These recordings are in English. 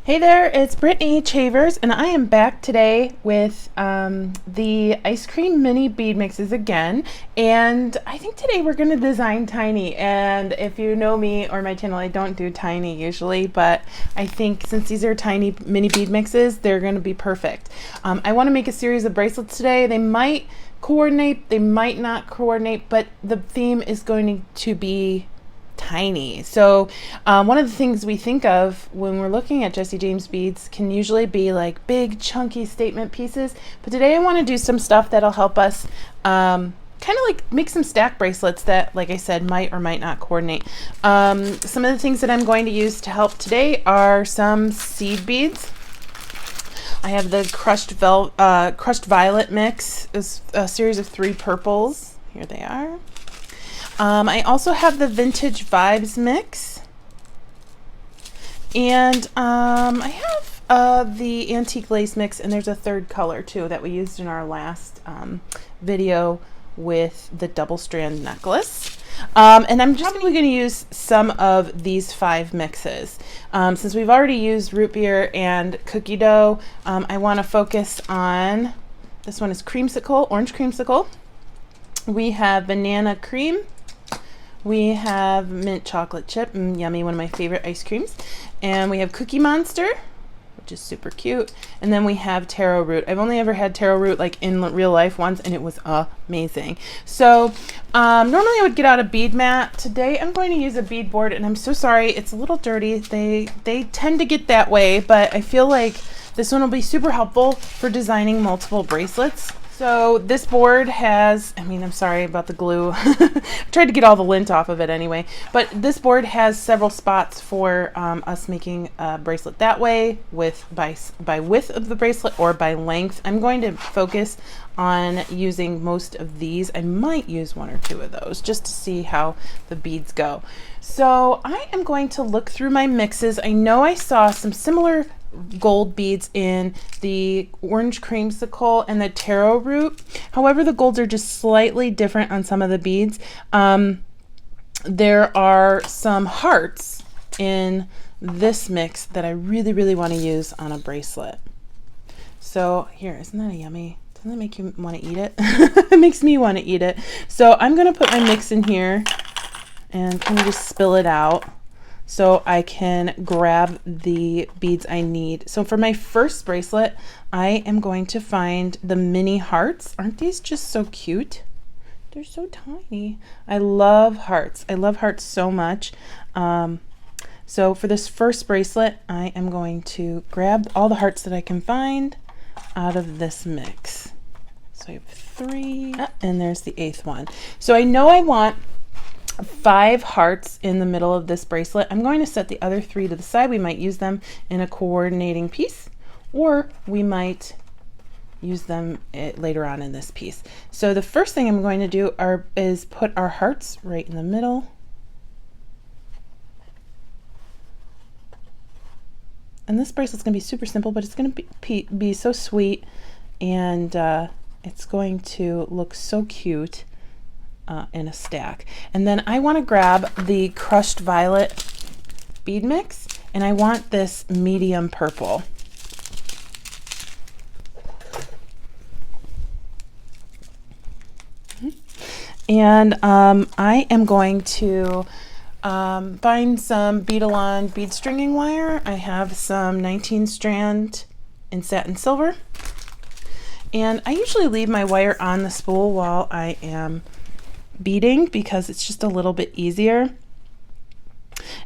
Hey there, it's Brittany Chavers, and I am back today with the ice cream mini bead mixes again. And I think today we're going to design tiny. And if you know me or my channel, I don't do tiny usually, but I think since these are tiny mini bead mixes, they're going to be perfect. I want to make a series of bracelets today. They might coordinate, they might not coordinate, but the theme is going to be tiny. So one of the things we think of when we're looking at Jesse James beads can usually be like big chunky statement pieces, but today I want to do some stuff that'll help us kind of like make some stack bracelets that, like I said, might or might not coordinate. Some of the things that I'm going to use to help today are some seed beads. I have the crushed violet mix, a series of 3 purples. Here they are. I also have the Vintage Vibes mix, and I have the Antique Lace mix, and there's a third color too that we used in our last video with the double strand necklace. And I'm just probably going to use some of these 5 mixes. Since we've already used root beer and cookie dough, I want to focus on, this one is Creamsicle, orange Creamsicle. We have banana cream. We have mint chocolate chip, yummy, one of my favorite ice creams. And we have Cookie Monster, which is super cute. And then we have taro root. I've only ever had taro root like in real life once, and it was amazing. So normally I would get out a bead mat. Today I'm going to use a bead board, and I'm so sorry, it's a little dirty. They tend to get that way, but I feel like this one will be super helpful for designing multiple bracelets. So this board has, I'm sorry about the glue. I tried to get all the lint off of it anyway, but this board has several spots for us making a bracelet that way, by width of the bracelet or by length. I'm going to focus on using most of these. I might use 1 or 2 of those just to see how the beads go. So I am going to look through my mixes. I know I saw some similar gold beads in the orange Creamsicle and the taro root. However, the golds are just slightly different on some of the beads. There are some hearts in this mix that I really want to use on a bracelet. So here, isn't that yummy? Doesn't that make you want to eat it? It makes me want to eat it. So I'm going to put my mix in here and kind of just spill it out so I can grab the beads I need. So for my first bracelet, I am going to find the mini hearts. Aren't these just so cute? They're so tiny. I love hearts. I love hearts so much. So for this first bracelet, I am going to grab all the hearts that I can find out of this mix. So I have 3, and there's the 8th one. So I know I want 5 hearts in the middle of this bracelet. I'm going to set the other 3 to the side. We might use them in a coordinating piece, or we might use them later on in this piece. So the first thing I'm going to do is put our hearts right in the middle. And this bracelet's going to be super simple, but it's going to be so sweet, and it's going to look so cute in a stack. And then I want to grab the crushed violet bead mix, and I want this medium purple. And I am going to find some Bead-A-Lon bead stringing wire. I have some 19 strand in satin silver, and I usually leave my wire on the spool while I am beading because it's just a little bit easier.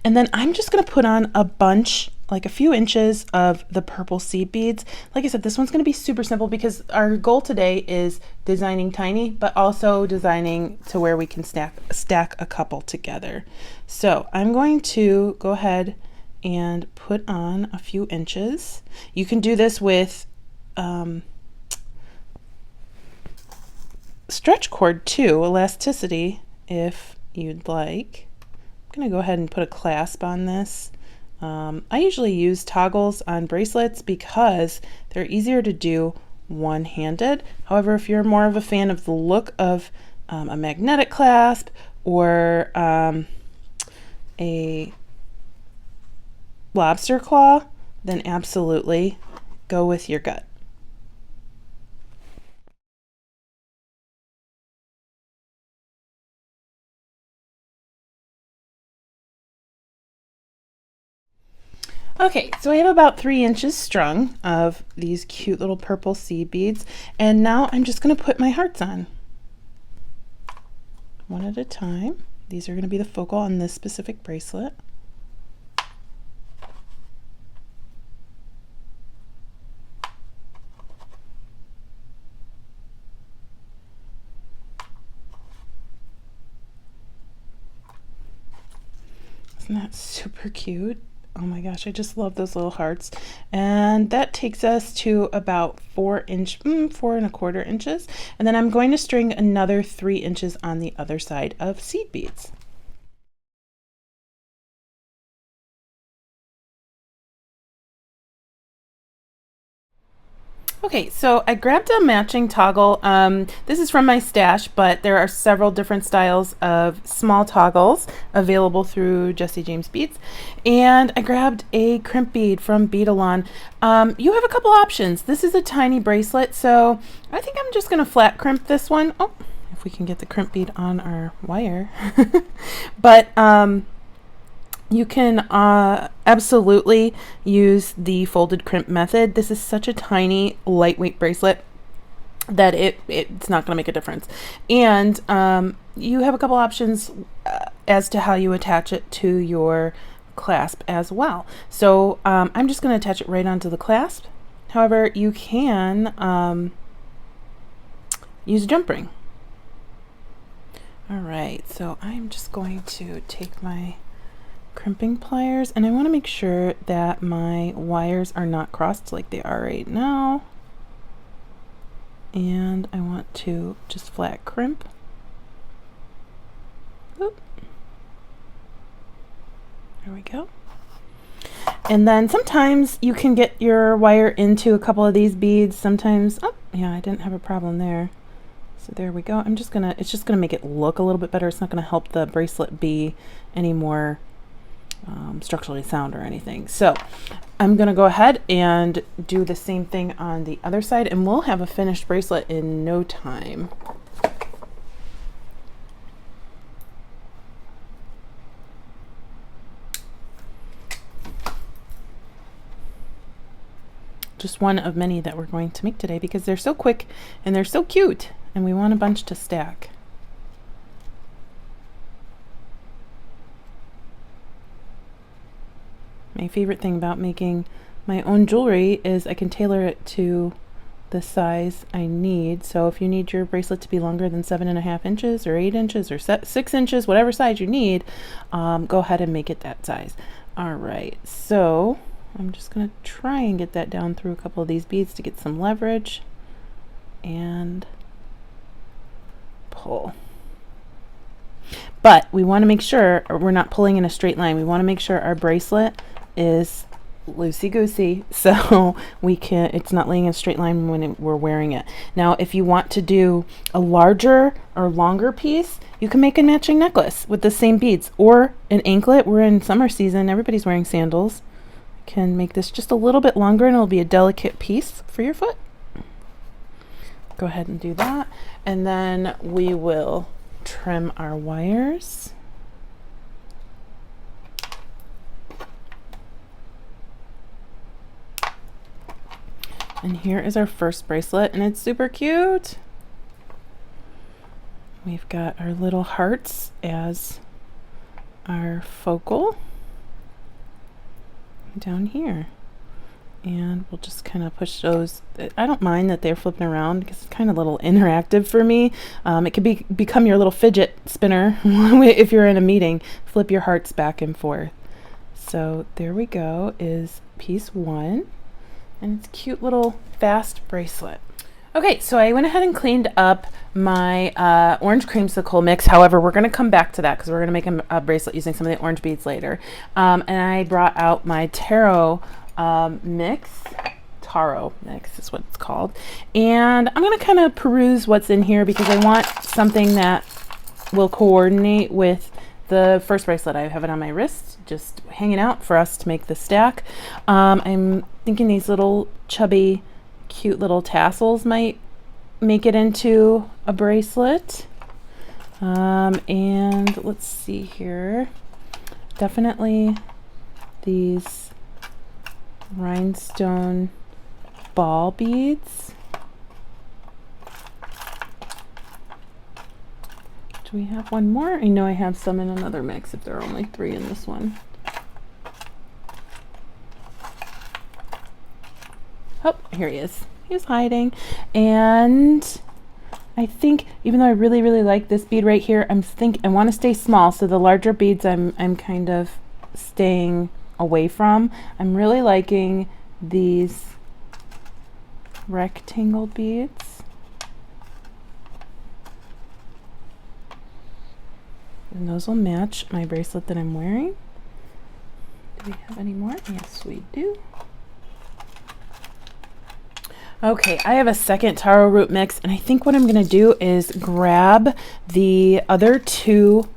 And then I'm just going to put on a bunch, like a few inches of the purple seed beads. Like I said, this one's going to be super simple because our goal today is designing tiny, but also designing to where we can stack a couple together. So I'm going to go ahead and put on a few inches. You can do this with stretch cord too, elasticity, if you'd like. I'm going to go ahead and put a clasp on this. I usually use toggles on bracelets because they're easier to do one-handed. However, if you're more of a fan of the look of a magnetic clasp or a lobster claw, then absolutely go with your gut. Okay, so I have about 3 inches strung of these cute little purple seed beads, and now I'm just going to put my hearts on one at a time. These are going to be the focal on this specific bracelet. Isn't that super cute? Oh my gosh, I just love those little hearts. And that takes us to about 4.25 inches. And then I'm going to string another 3 inches on the other side of seed beads. Okay, so I grabbed a matching toggle. This is from my stash, but there are several different styles of small toggles available through Jesse James Beads. And I grabbed a crimp bead from Bead. You have a couple options. This is a tiny bracelet, so I think I'm just going to flat crimp this one. Oh, if we can get the crimp bead on our wire. But you can absolutely use the folded crimp method. This is such a tiny, lightweight bracelet that it's not going to make a difference. And you have a couple options as to how you attach it to your clasp as well. So I'm just going to attach it right onto the clasp. However, you can use a jump ring. All right, so I'm just going to take my crimping pliers, and I want to make sure that my wires are not crossed like they are right now, and I want to just flat crimp. Oop. There we go. And then sometimes you can get your wire into a couple of these beads. Sometimes, oh yeah, I didn't have a problem there. So there we go. It's just gonna make it look a little bit better. It's not gonna help the bracelet be any more structurally sound or anything. So I'm going to go ahead and do the same thing on the other side, and we'll have a finished bracelet in no time. Just one of many that we're going to make today because they're so quick and they're so cute, and we want a bunch to stack. My favorite thing about making my own jewelry is I can tailor it to the size I need. So if you need your bracelet to be longer than 7.5 inches or 8 inches or 6 inches, whatever size you need, go ahead and make it that size. All right, so I'm just going to try and get that down through a couple of these beads to get some leverage and pull. But we want to make sure we're not pulling in a straight line. We want to make sure our bracelet is loosey-goosey, so it's not laying in a straight line when we're wearing it. Now, if you want to do a larger or longer piece, you can make a matching necklace with the same beads, or an anklet. We're in summer season, everybody's wearing sandals. You can make this just a little bit longer and it'll be a delicate piece for your foot. Go ahead and do that, and then we will trim our wires. And here is our first bracelet, and it's super cute. We've got our little hearts as our focal down here. And we'll just kind of push those. I don't mind that they're flipping around because it's kind of a little interactive for me. It could become your little fidget spinner if you're in a meeting. Flip your hearts back and forth. So there we go, is piece 1. And it's a cute little fast bracelet. Okay, so I went ahead and cleaned up my orange creamsicle mix. However, we're going to come back to that because we're going to make a bracelet using some of the orange beads later. And I brought out my Taro mix. Taro mix is what it's called. And I'm going to kind of peruse what's in here because I want something that will coordinate with the first bracelet. I have it on my wrist, just hanging out for us to make the stack. I'm thinking these little chubby, cute little tassels might make it into a bracelet. And let's see here. Definitely these rhinestone ball beads. Do we have one more? I know I have some in another mix if there are only 3 in this one. Oh, here he is. He was hiding. And I think, even though I really, really like this bead right here, I want to stay small, so the larger beads I'm kind of staying away from. I'm really liking these rectangle beads. And those will match my bracelet that I'm wearing. Do we have any more? Yes, we do. Okay, I have a second taro root mix, and I think what I'm going to do is grab the other 2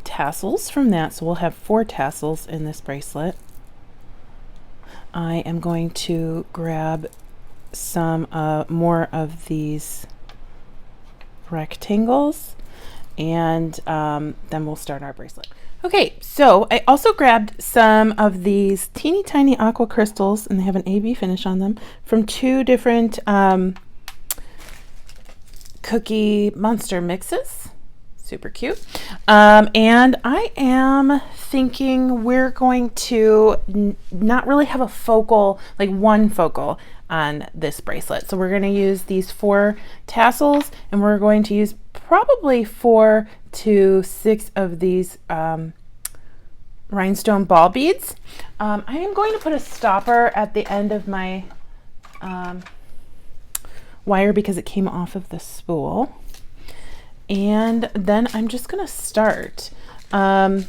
tassels from that. So we'll have 4 tassels in this bracelet. I am going to grab some more of these rectangles, and then we'll start our bracelet. Okay, so I also grabbed some of these teeny tiny aqua crystals, and they have an AB finish on them, from 2 different cookie monster mixes. Super cute. And I am thinking we're going to not really have a focal, like one focal on this bracelet. So we're going to use these 4 tassels, and we're going to use probably 4 to 6 of these rhinestone ball beads. I am going to put a stopper at the end of my wire because it came off of the spool. And then I'm just going to start. I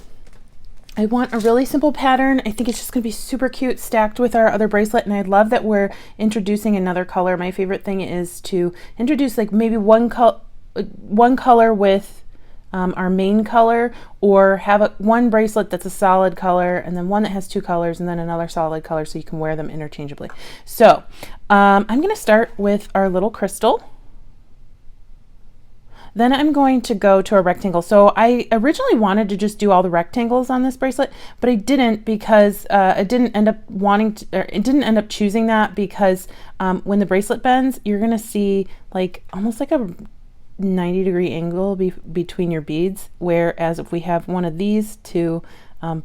want a really simple pattern. I think it's just going to be super cute stacked with our other bracelet, and I love that we're introducing another color. My favorite thing is to introduce like maybe one color with our main color, or have one bracelet that's a solid color and then one that has 2 colors and then another solid color, so you can wear them interchangeably. So I'm going to start with our little crystal. Then I'm going to go to a rectangle. So I originally wanted to just do all the rectangles on this bracelet, but I didn't, because it didn't end up choosing that, because when the bracelet bends, you're gonna see like almost like a 90-degree angle between your beads. Whereas if we have one of these to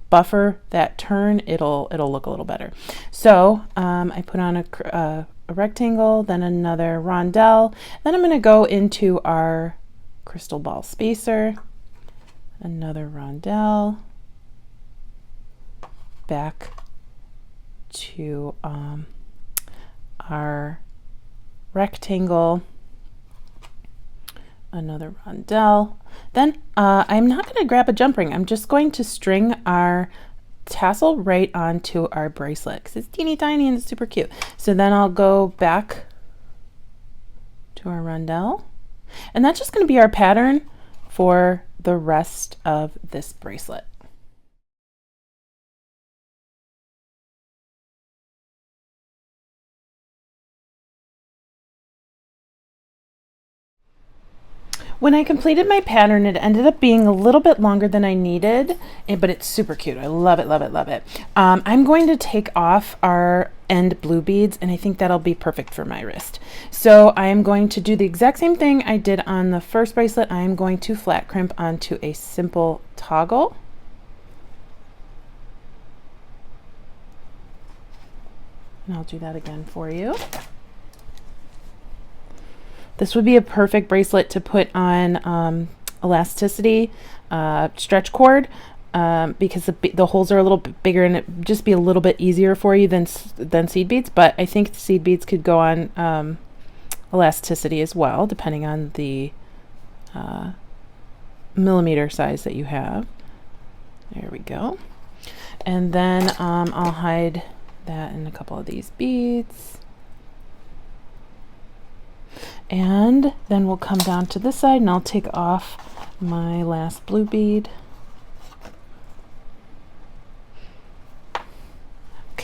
buffer that turn, it'll look a little better. So I put on a rectangle, then another rondelle. Then I'm gonna go into our crystal ball spacer, another rondelle, back to our rectangle, another rondelle. Then I'm not going to grab a jump ring. I'm just going to string our tassel right onto our bracelet because it's teeny tiny and it's super cute. So then I'll go back to our rondelle. And that's just going to be our pattern for the rest of this bracelet. When I completed my pattern, it ended up being a little bit longer than I needed, but it's super cute. I love it, love it, love it. I'm going to take off our end blue beads, and I think that'll be perfect for my wrist. So I am going to do the exact same thing I did on the first bracelet. I am going to flat crimp onto a simple toggle. And I'll do that again for you. This would be a perfect bracelet to put on elasticity stretch cord, because the holes are a little bit bigger and it would just be a little bit easier for you than seed beads. But I think the seed beads could go on elasticity as well, depending on the millimeter size that you have. There we go. And then I'll hide that in a couple of these beads. And then we'll come down to this side, and I'll take off my last blue bead.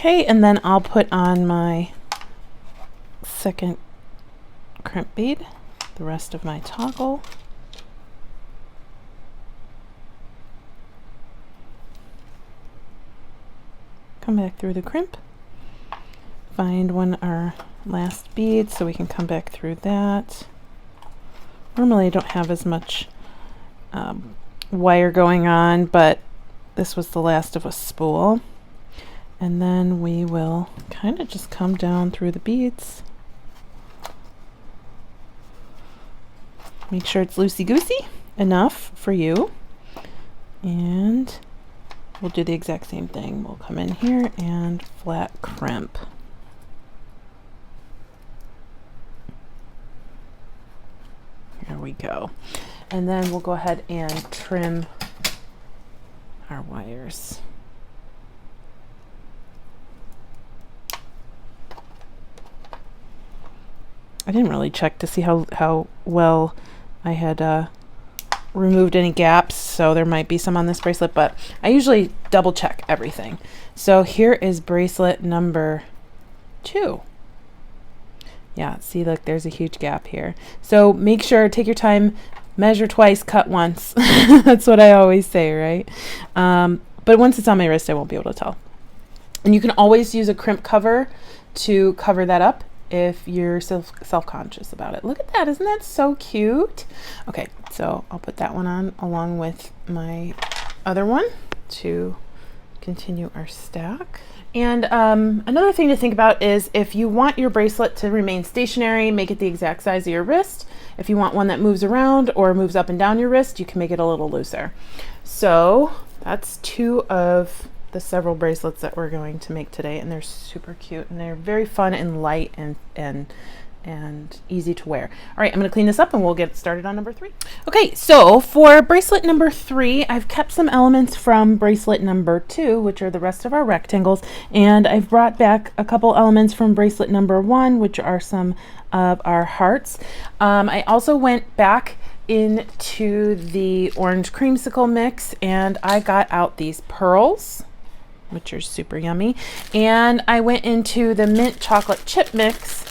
Okay, and then I'll put on my second crimp bead, the rest of my toggle. Come back through the crimp, find our last bead so we can come back through that. Normally I don't have as much wire going on, but this was the last of a spool. And then we will kind of just come down through the beads. Make sure it's loosey-goosey enough for you. And we'll do the exact same thing. We'll come in here and flat crimp. There we go. And then we'll go ahead and trim our wires. I didn't really check to see how well I had removed any gaps, so there might be some on this bracelet, but I usually double check everything. So here is bracelet number 2. Yeah, see, look, there's a huge gap here. So make sure, take your time, measure twice, cut once. That's what I always say, right? But once it's on my wrist, I won't be able to tell. And you can always use a crimp cover to cover that up if you're self-conscious about it. Look at that, isn't that so cute? Okay, so I'll put that one on along with my other one to continue our stack. And another thing to think about is if you want your bracelet to remain stationary, make it the exact size of your wrist. If you want one that moves around or moves up and down your wrist, you can make it a little looser. So that's 2 of the several bracelets that we're going to make today, and they're super cute and they're very fun and light and easy to wear. All right, I'm going to clean this up and we'll get started on number 3. Okay, so for bracelet number 3, I've kept some elements from bracelet number 2, which are the rest of our rectangles, and I've brought back a couple elements from bracelet number 1, which are some of our hearts. I also went back into the orange creamsicle mix and I got out these pearls, which are super yummy, and I went into the mint chocolate chip mix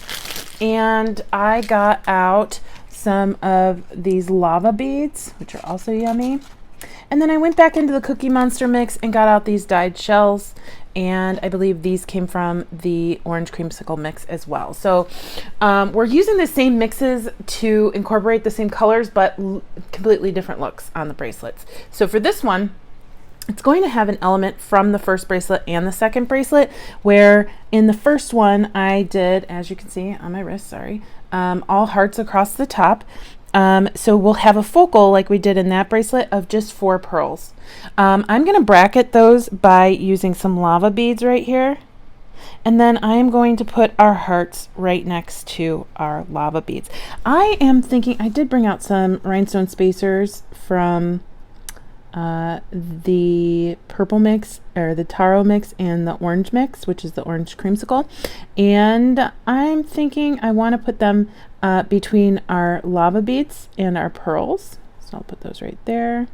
and I got out some of these lava beads, which are also yummy. And then I went back into the Cookie Monster mix and got out these dyed shells, and I believe these came from the orange creamsicle mix as well. So we're using the same mixes to incorporate the same colors, but completely different looks on the bracelets. So for this one, it's going to have an element from the first bracelet and the second bracelet, where in the first one I did, as you can see on my wrist, sorry, all hearts across the top. So we'll have a focal like we did in that bracelet of just 4 pearls. I'm going to bracket those by using some lava beads right here. And then I am going to put our hearts right next to our lava beads. I am thinking, I did bring out some rhinestone spacers from the purple mix, or the Taro mix, and the orange mix, which is the orange creamsicle, and I'm thinking I want to put them between our lava beads and our pearls, so I'll put those right there.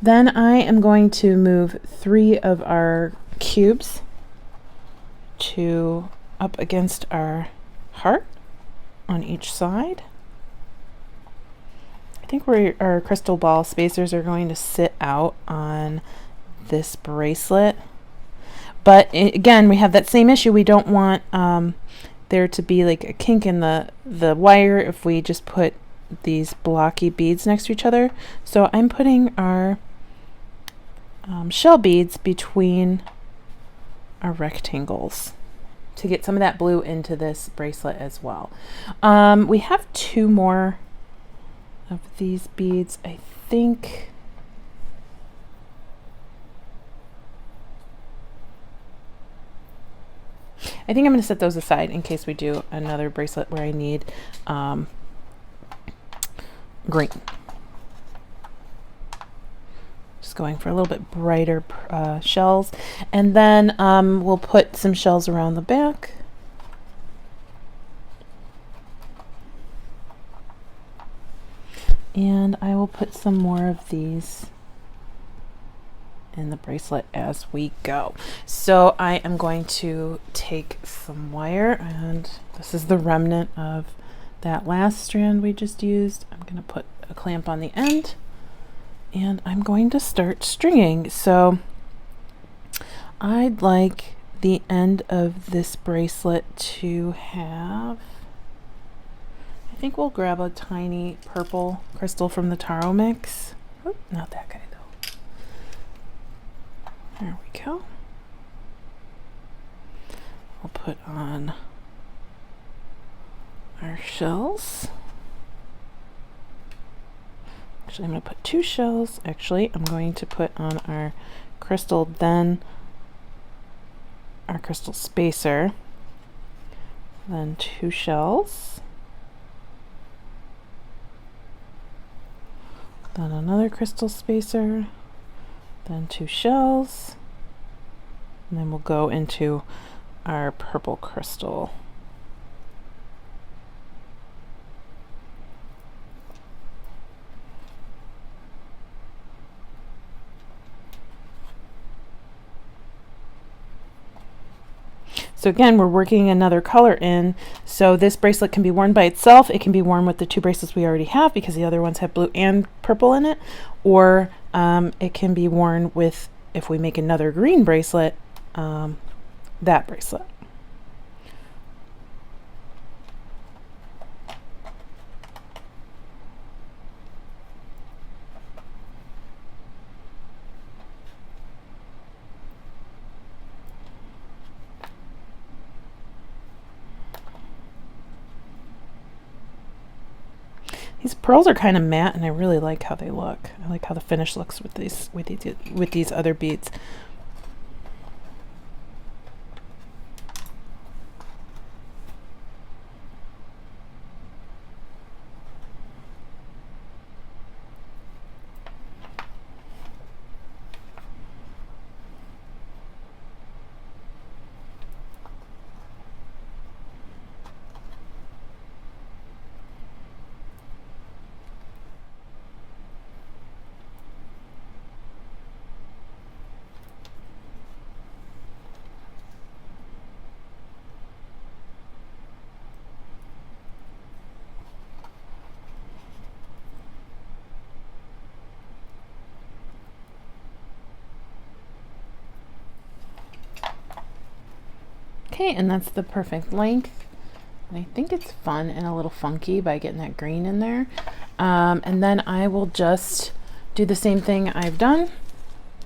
Then I am going to move 3 of our cubes to up against our heart on each side. I think our crystal ball spacers are going to sit out on this bracelet, but again, we have that same issue. We don't want there to be like a kink in the wire if we just put these blocky beads next to each other. So I'm putting our shell beads between our rectangles to get some of that blue into this bracelet as well. We have 2 more of these beads, I think. I'm going to set those aside in case we do another bracelet where I need green. Just going for a little bit brighter shells, and then we'll put some shells around the back. And I will put some more of these in the bracelet as we go. So I am going to take some wire, and this is the remnant of that last strand we just used. I'm going to put a clamp on the end, and I'm going to start stringing. So I'd like the end of this bracelet to have, I think we'll grab a tiny purple crystal from the Taro mix. Oh, not that guy though. There we go. I'll put on our shells. Actually, I'm going to put 2 shells. Actually, I'm going to put on our crystal, then our crystal spacer, then 2 shells, then another crystal spacer, then 2 shells, and then we'll go into our purple crystal. So again, we're working another color in. So this bracelet can be worn by itself. It can be worn with the 2 bracelets we already have because the other ones have blue and purple in it. Or it can be worn with, if we make another green bracelet, that bracelet. These pearls are kind of matte, and I really like how they look. I like how the finish looks with these other beads. Okay, and that's the perfect length. And I think it's fun and a little funky by getting that green in there. And then I will just do the same thing I've done.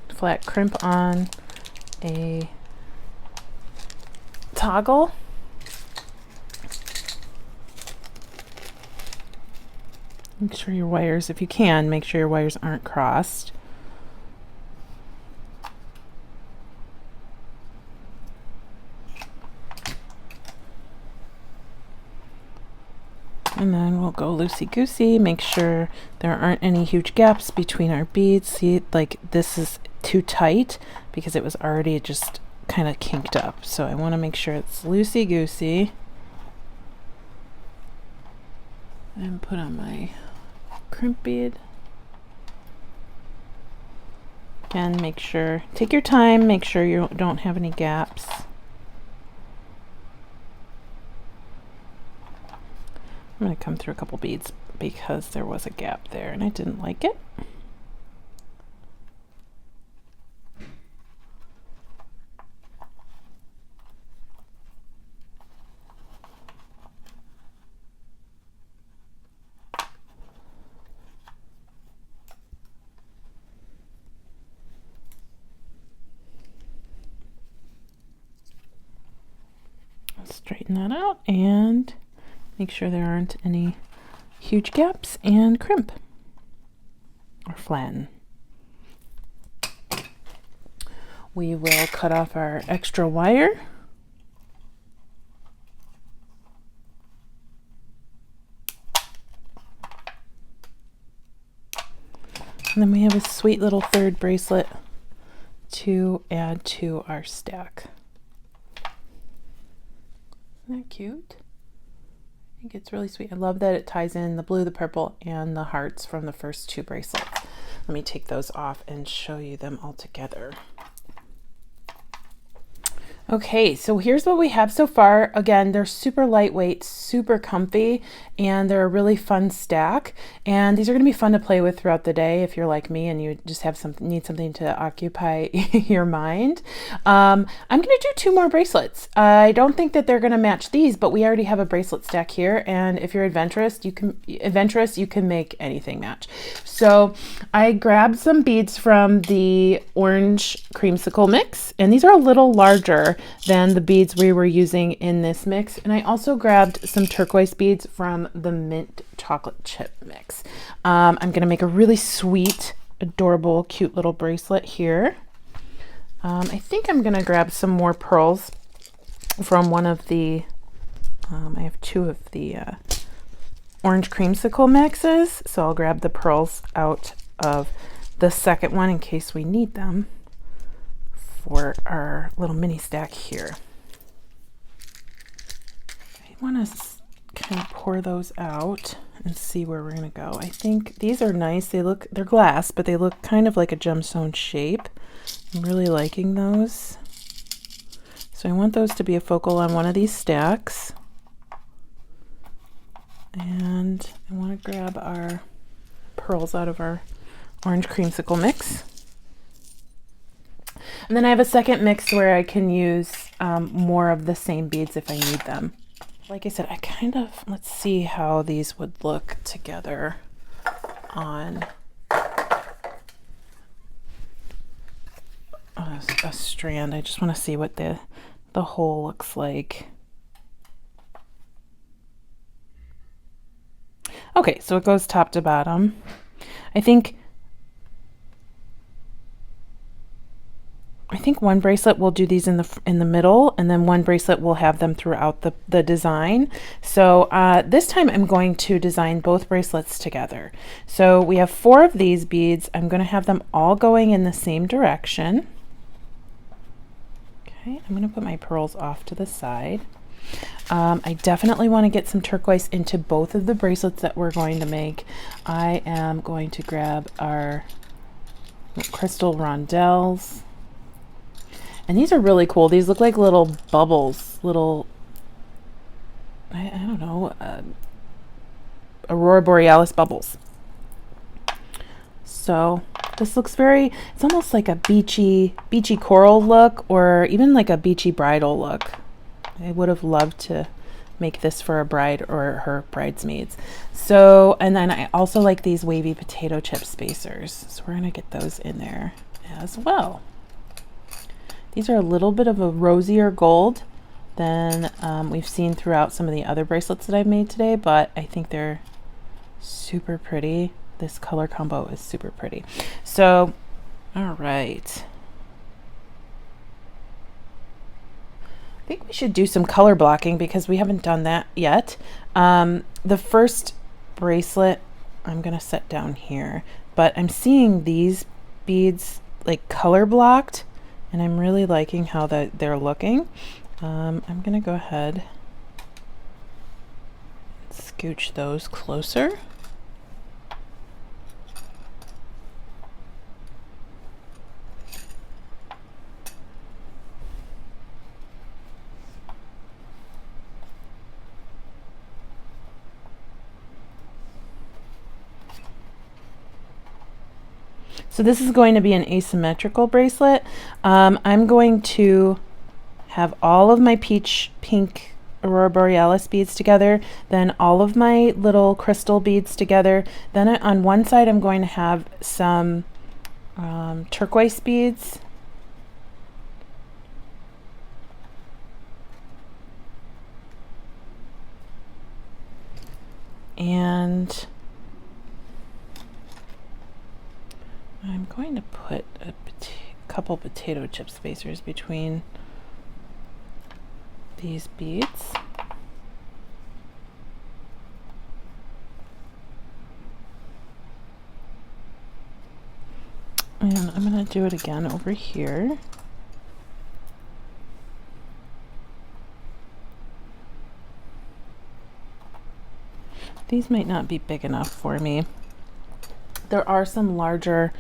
Flat crimp on a toggle. Make sure your wires, if you can, make sure your wires aren't crossed. And then we'll go loosey-goosey, make sure there aren't any huge gaps between our beads. See, like this is too tight because it was already just kind of kinked up. So I want to make sure it's loosey-goosey. And put on my crimp bead. Again, make sure, take your time, make sure you don't have any gaps. I'm going to come through a couple beads because there was a gap there and I didn't like it. Straighten that out and make sure there aren't any huge gaps and crimp or flatten. We will cut off our extra wire. And then we have a sweet little third bracelet to add to our stack. Isn't that cute? I think it's really sweet. I love that it ties in the blue, the purple, and the hearts from the first 2 bracelets. Let me take those off and show you them all together. Okay, so here's what we have so far. Again, they're super lightweight, super comfy, and they're a really fun stack. And these are going to be fun to play with throughout the day if you're like me and you just have need something to occupy your mind. I'm going to do 2 more bracelets. I don't think that they're going to match these, but we already have a bracelet stack here. And if you're adventurous, you can make anything match. So I grabbed some beads from the orange creamsicle mix, and these are a little larger than the beads we were using in this mix. And I also grabbed some turquoise beads from the mint chocolate chip mix. I'm going to make a really sweet, adorable, cute little bracelet here. I think I'm going to grab some more pearls from one of the, I have 2 of the orange creamsicle mixes. So I'll grab the pearls out of the second one in case we need them for our little mini stack here. I want to kind of pour those out and see where we're going to go. I think these are nice. They're glass, but they look kind of like a gemstone shape. I'm really liking those. So I want those to be a focal on one of these stacks. And I want to grab our pearls out of our orange creamsicle mix. And then I have a second mix where I can use more of the same beads if I need them. Like I said, let's see how these would look together on a strand. I just want to see what the whole looks like. Okay, so it goes top to bottom. I think one bracelet will do these in the middle, and then one bracelet will have them throughout the design. So this time I'm going to design both bracelets together. So we have 4 of these beads. I'm going to have them all going in the same direction. Okay, I'm going to put my pearls off to the side. I definitely want to get some turquoise into both of the bracelets that we're going to make. I am going to grab our crystal rondelles. And these are really cool. These look like little bubbles, little, I don't know, Aurora Borealis bubbles. So this looks it's almost like a beachy coral look, or even like a beachy bridal look. I would have loved to make this for a bride or her bridesmaids. So, and then I also like these wavy potato chip spacers. So we're going to get those in there as well. These are a little bit of a rosier gold than we've seen throughout some of the other bracelets that I've made today, but I think they're super pretty. This color combo is super pretty. So, all right. I think we should do some color blocking because we haven't done that yet. The first bracelet I'm going to set down here, but I'm seeing these beads like color blocked, and I'm really liking how they're looking. I'm going to go ahead and scooch those closer. So this is going to be an asymmetrical bracelet. I'm going to have all of my peach pink Aurora Borealis beads together, then all of my little crystal beads together. Then on one side I'm going to have some turquoise beads. And I'm going to put a couple potato chip spacers between these beads. And I'm going to do it again over here. These might not be big enough for me. There are some larger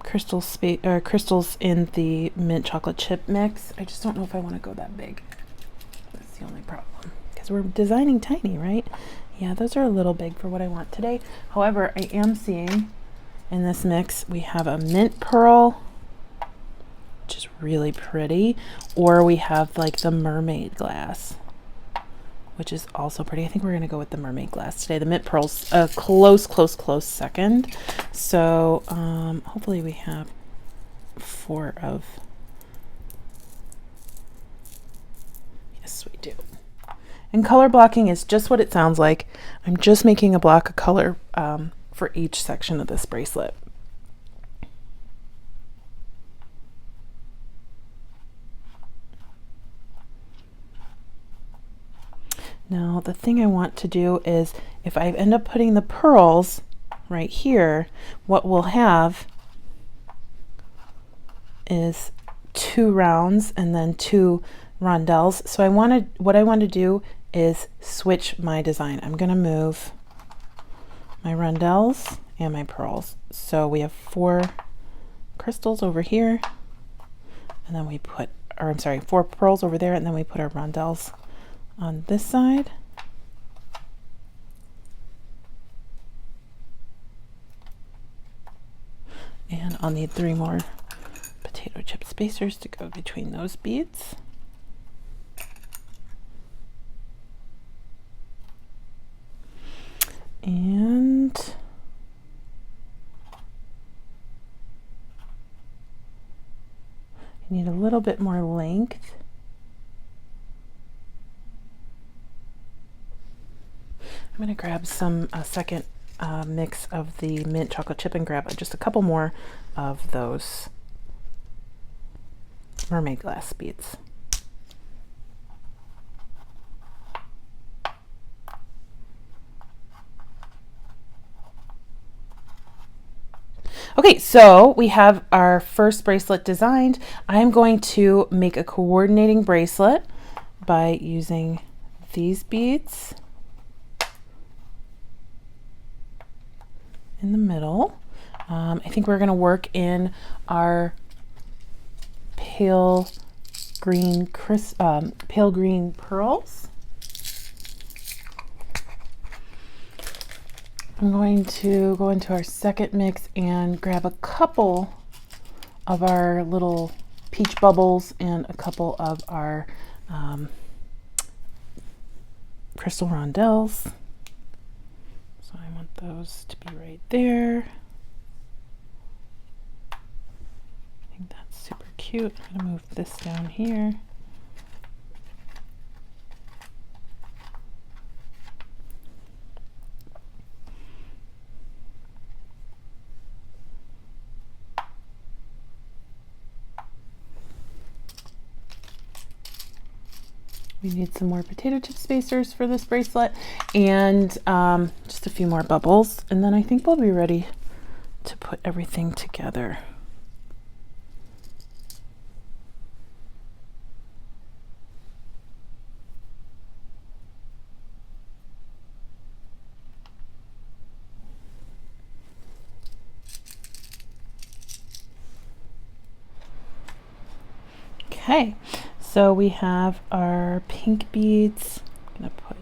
crystals in the mint chocolate chip mix. I just don't know if I want to go that big. That's the only problem, because we're designing tiny, right? Yeah, those are a little big for what I want today. However, I am seeing in this mix we have a mint pearl, which is really pretty, or we have like the mermaid glass, which is also pretty. I think we're going to go with the mermaid glass today. The mint pearl's a close second. So hopefully we have 4 of... Yes, we do. And color blocking is just what it sounds like. I'm just making a block of color for each section of this bracelet. Now, the thing I want to do is, if I end up putting the pearls right here, what we'll have is 2 rounds and then 2 rondelles. So what I want to do is switch my design. I'm going to move my rondelles and my pearls. So we have 4 crystals over here, and then we put, or I'm sorry, 4 pearls over there, and then we put our rondelles on this side. And I'll need 3 more potato chip spacers to go between those beads. And I need a little bit more length. I'm going to grab a second mix of the mint chocolate chip and grab just a couple more of those mermaid glass beads. Okay, so we have our first bracelet designed. I'm going to make a coordinating bracelet by using these beads in the middle. I think we're going to work in our pale green pearls. I'm going to go into our second mix and grab a couple of our little peach bubbles and a couple of our crystal rondelles. So I want those to be right there. I think that's super cute. I'm going to move this down here. We need some more potato chip spacers for this bracelet, and just a few more bubbles, and then I think we'll be ready to put everything together. Okay. So we have our pink beads. I'm going to put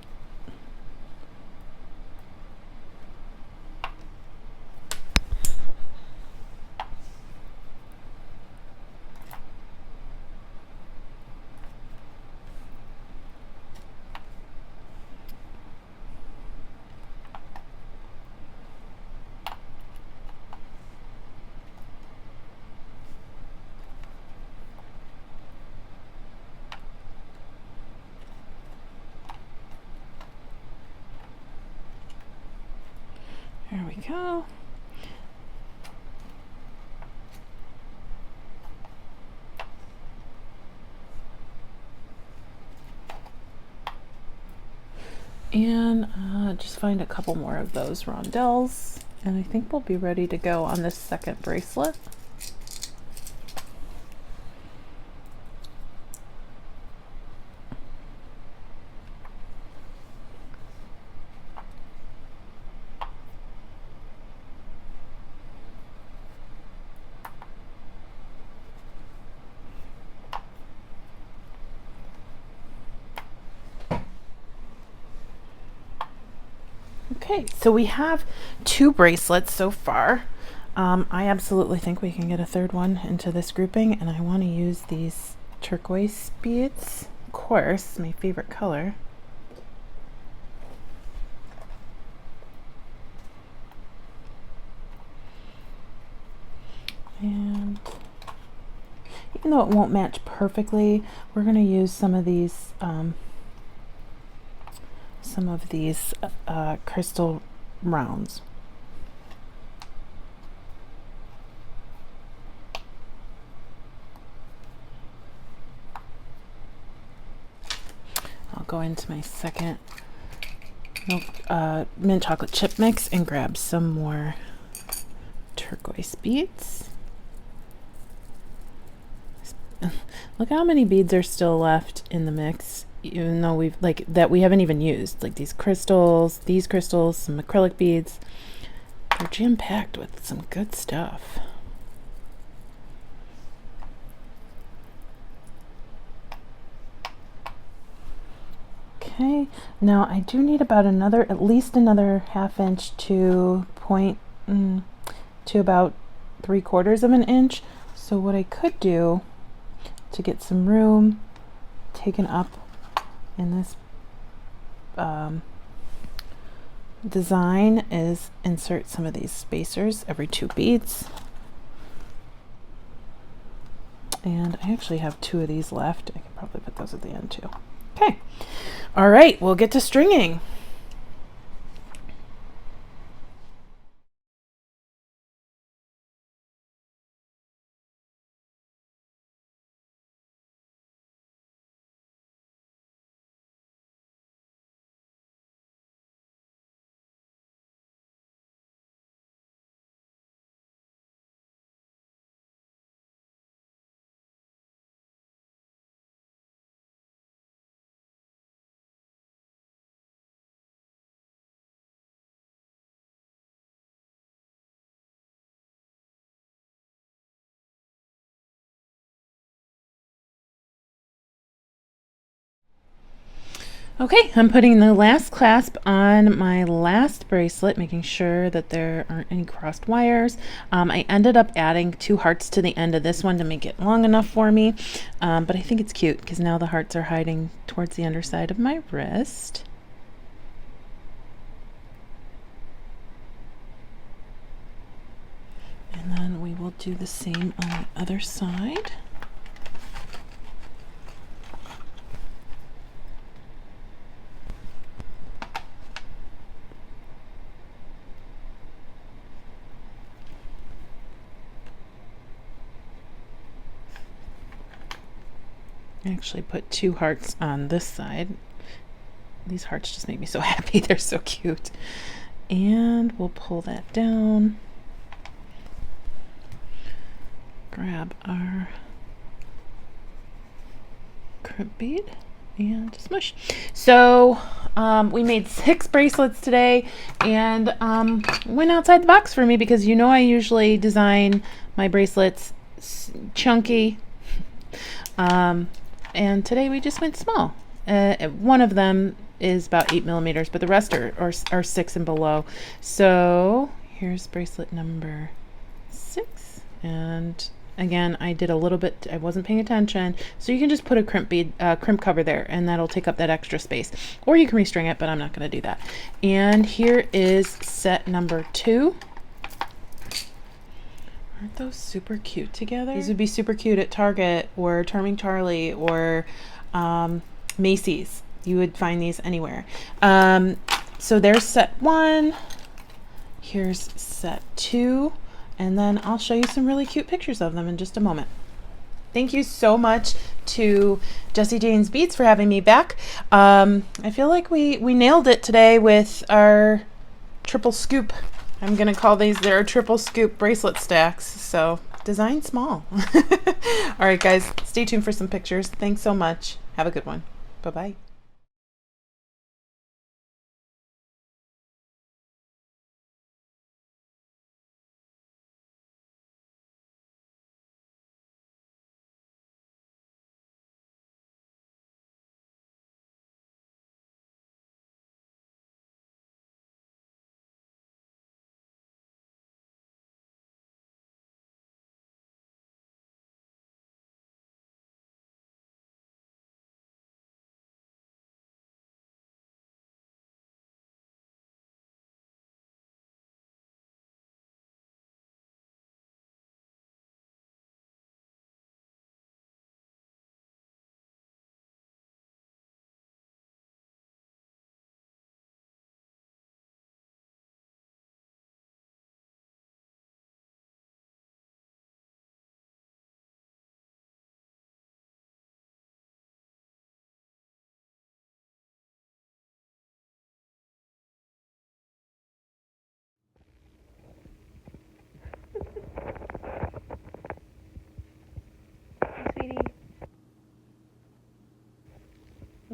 there we go. And just find a couple more of those rondelles, and I think we'll be ready to go on this second bracelet. Okay, so we have 2 bracelets so far. I absolutely think we can get a third one into this grouping, and I want to use these turquoise beads. Of course, my favorite color. And even though it won't match perfectly, we're going to use some of these crystal rounds. I'll go into my second mint chocolate chip mix and grab some more turquoise beads. Look how many beads are still left in the mix, even though we haven't even used, like these crystals, some acrylic beads. They're jam-packed with some good stuff. Okay, now I do need about at least another 1/2 inch to about 3/4 of an inch. So what I could do to get some room taken up in this design is insert some of these spacers every 2 beads. And I actually have 2 of these left. I can probably put those at the end too. Okay. All right, we'll get to stringing. Okay, I'm putting the last clasp on my last bracelet, making sure that there aren't any crossed wires. I ended up adding 2 hearts to the end of this one to make it long enough for me, but I think it's cute because now the hearts are hiding towards the underside of my wrist. And then we will do the same on the other side. I actually put 2 hearts on this side. These hearts just make me so happy. They're so cute. And we'll pull that down. Grab our crimp bead and smush. So we made 6 bracelets today, and went outside the box for me because I usually design my bracelets chunky. And today we just went small. One of them is about 8 millimeters, but the rest are 6 and below. So here's bracelet number 6. And again, I did a little bit, I wasn't paying attention. So you can just put a crimp cover there, and that'll take up that extra space. Or you can restring it, but I'm not going to do that. And here is set number 2. Aren't those super cute together? These would be super cute at Target or Charming Charlie or Macy's. You would find these anywhere. So there's set 1. Here's set 2. And then I'll show you some really cute pictures of them in just a moment. Thank you so much to Jessie Jane's Beads for having me back. I feel like we nailed it today with our triple scoop. I'm going to call these their triple scoop bracelet stacks. So design small. All right, guys, stay tuned for some pictures. Thanks so much. Have a good one. Bye-bye.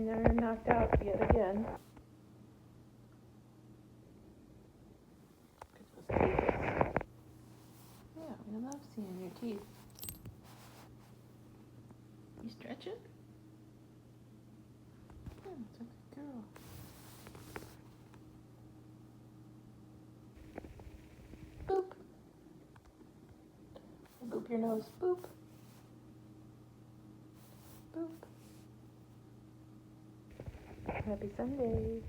They're knocked out yet again. Yeah, we love seeing your teeth. You stretch it? Yeah, it's a good girl. Boop. Boop your nose. Boop. Boop. Happy Sunday.